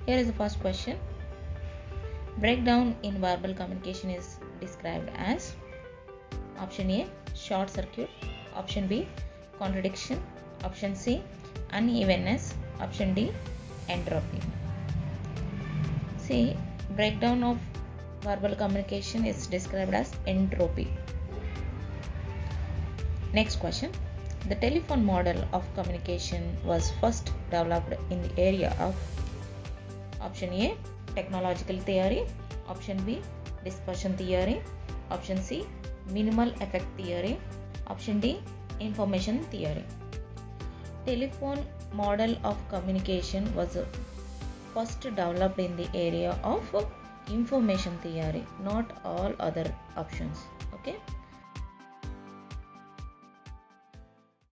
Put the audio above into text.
Here is the first question. Breakdown in verbal communication is described as option A, short circuit, option B, contradiction, option C, unevenness, option D, entropy. See, breakdown of verbal communication is described as entropy. Next question. The telephone model of communication was first developed in the area of option A, technological theory, option B, dispersion theory, option C, minimal effect theory, option D, information theory. Telephone model of communication was first developed in the area of information theory, not all other options. Okay.